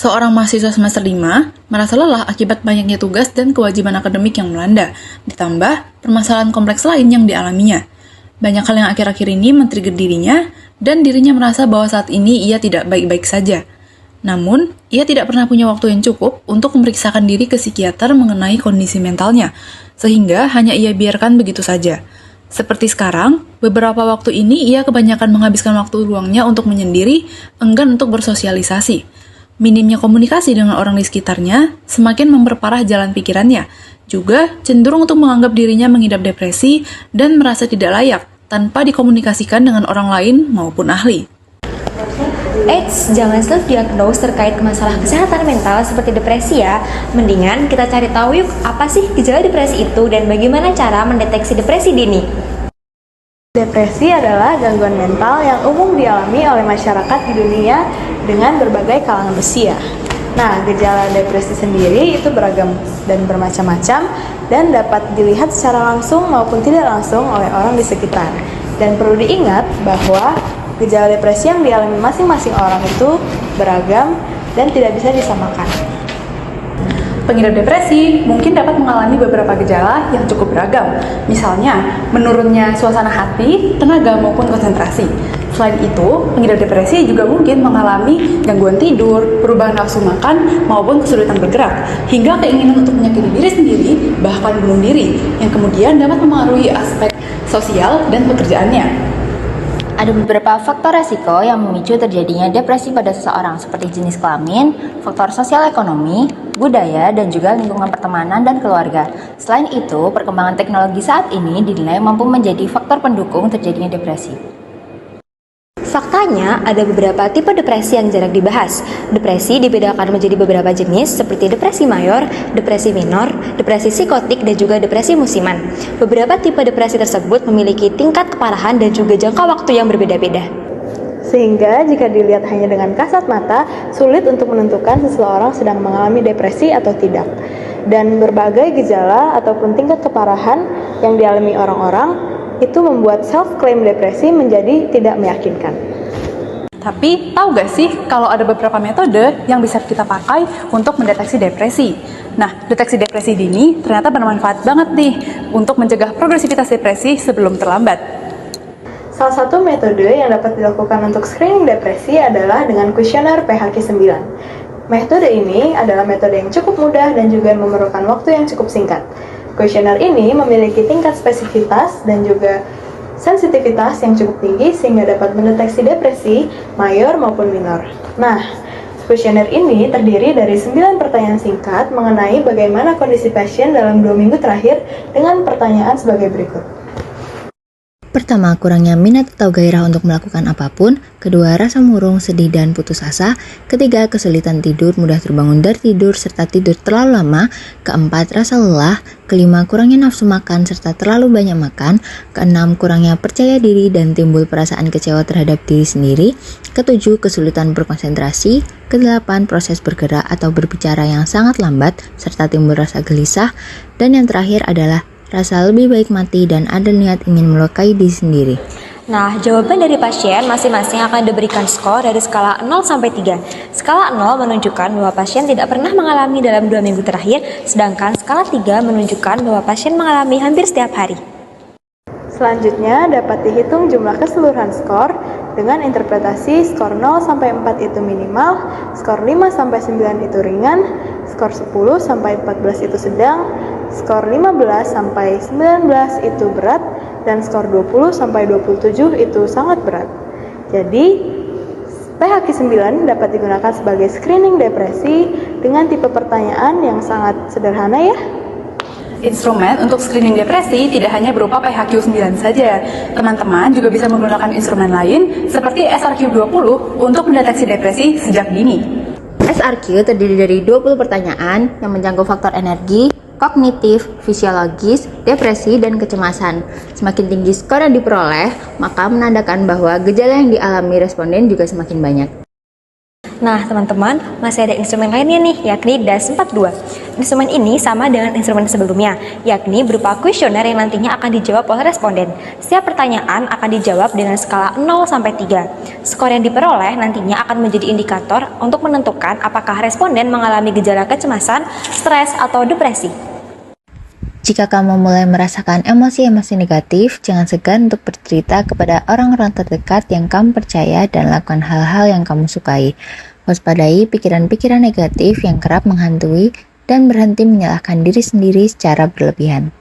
Seorang mahasiswa semester 5 merasa lelah akibat banyaknya tugas dan kewajiban akademik yang melanda, ditambah permasalahan kompleks lain yang dialaminya. Banyak hal yang akhir-akhir ini men-trigger dirinya, dan dirinya merasa bahwa saat ini ia tidak baik-baik saja. Namun, ia tidak pernah punya waktu yang cukup untuk memeriksakan diri ke psikiater mengenai kondisi mentalnya, sehingga hanya ia biarkan begitu saja. Seperti sekarang, beberapa waktu ini ia kebanyakan menghabiskan waktu luangnya untuk menyendiri, enggan untuk bersosialisasi. Minimnya komunikasi dengan orang di sekitarnya semakin memperparah jalan pikirannya, juga cenderung untuk menganggap dirinya mengidap depresi dan merasa tidak layak tanpa dikomunikasikan dengan orang lain maupun ahli. Eits, jangan self-diagnose terkait masalah kesehatan mental seperti depresi ya. Mendingan kita cari tahu yuk apa sih gejala depresi itu dan bagaimana cara mendeteksi depresi dini. Depresi adalah gangguan mental yang umum dialami oleh masyarakat di dunia dengan berbagai kalangan usia. Nah, gejala depresi sendiri itu beragam dan bermacam-macam dan dapat dilihat secara langsung maupun tidak langsung oleh orang di sekitar. Dan perlu diingat bahwa gejala depresi yang dialami masing-masing orang itu beragam dan tidak bisa disamakan. Pengidap depresi mungkin dapat mengalami beberapa gejala yang cukup beragam, misalnya menurunnya suasana hati, tenaga maupun konsentrasi. Selain itu, pengidap depresi juga mungkin mengalami gangguan tidur, perubahan nafsu makan, maupun kesulitan bergerak, hingga keinginan untuk menyakiti diri sendiri, bahkan bunuh diri, yang kemudian dapat mempengaruhi aspek sosial dan pekerjaannya. Ada beberapa faktor resiko yang memicu terjadinya depresi pada seseorang seperti jenis kelamin, faktor sosial ekonomi, budaya, dan juga lingkungan pertemanan dan keluarga. Selain itu, perkembangan teknologi saat ini dinilai mampu menjadi faktor pendukung terjadinya depresi. Faktanya, ada beberapa tipe depresi yang jarang dibahas. Depresi dibedakan menjadi beberapa jenis seperti depresi mayor, depresi minor, depresi psikotik, dan juga depresi musiman. Beberapa tipe depresi tersebut memiliki tingkat keparahan dan juga jangka waktu yang berbeda-beda. Sehingga jika dilihat hanya dengan kasat mata, sulit untuk menentukan seseorang sedang mengalami depresi atau tidak. Dan berbagai gejala ataupun tingkat keparahan yang dialami orang-orang itu membuat self-claim depresi menjadi tidak meyakinkan. Tapi, tahu gak sih kalau ada beberapa metode yang bisa kita pakai untuk mendeteksi depresi? Nah, deteksi depresi dini ternyata bermanfaat banget nih untuk mencegah progresivitas depresi sebelum terlambat. Salah satu metode yang dapat dilakukan untuk screening depresi adalah dengan kuesioner PHQ-9. Metode ini adalah metode yang cukup mudah dan juga memerlukan waktu yang cukup singkat. Kuesioner ini memiliki tingkat spesifitas dan juga sensitivitas yang cukup tinggi sehingga dapat mendeteksi depresi mayor maupun minor. Nah, kuesioner ini terdiri dari 9 pertanyaan singkat mengenai bagaimana kondisi pasien dalam 2 minggu terakhir dengan pertanyaan sebagai berikut. Pertama, kurangnya minat atau gairah untuk melakukan apapun. Kedua, rasa murung, sedih, dan putus asa. Ketiga, kesulitan tidur, mudah terbangun dari tidur, serta tidur terlalu lama. Keempat, rasa lelah. Kelima, kurangnya nafsu makan, serta terlalu banyak makan. Keenam, kurangnya percaya diri dan timbul perasaan kecewa terhadap diri sendiri. Ketujuh, kesulitan berkonsentrasi. Kedelapan, proses bergerak atau berbicara yang sangat lambat, serta timbul rasa gelisah. Dan yang terakhir adalah rasa lebih baik mati dan ada niat ingin melukai diri sendiri. Nah, jawaban dari pasien masing-masing akan diberikan skor dari skala 0 sampai 3. Skala 0 menunjukkan bahwa pasien tidak pernah mengalami dalam 2 minggu terakhir, sedangkan skala 3 menunjukkan bahwa pasien mengalami hampir setiap hari. Selanjutnya dapat dihitung jumlah keseluruhan skor dengan interpretasi skor 0 sampai 4 itu minimal, skor 5 sampai 9 itu ringan, skor 10 sampai 14 itu sedang, skor 15 sampai 19 itu berat, dan skor 20 sampai 27 itu sangat berat. Jadi, PHQ-9 dapat digunakan sebagai screening depresi dengan tipe pertanyaan yang sangat sederhana ya. Instrumen untuk screening depresi tidak hanya berupa PHQ-9 saja. Teman-teman juga bisa menggunakan instrumen lain seperti SRQ-20 untuk mendeteksi depresi sejak dini. SRQ terdiri dari 20 pertanyaan yang menjangkau faktor energi, kognitif, fisiologis, depresi, dan kecemasan. Semakin tinggi skor yang diperoleh, maka menandakan bahwa gejala yang dialami responden juga semakin banyak. Nah, teman-teman, masih ada instrumen lainnya nih, yakni DAS-42. Instrumen ini sama dengan instrumen sebelumnya, yakni berupa kuesioner yang nantinya akan dijawab oleh responden. Setiap pertanyaan akan dijawab dengan skala 0 sampai 3. Skor yang diperoleh nantinya akan menjadi indikator untuk menentukan apakah responden mengalami gejala kecemasan, stres, atau depresi. Jika kamu mulai merasakan emosi-emosi negatif, jangan segan untuk bercerita kepada orang-orang terdekat yang kamu percaya dan lakukan hal-hal yang kamu sukai. Waspadai pikiran-pikiran negatif yang kerap menghantui dan berhenti menyalahkan diri sendiri secara berlebihan.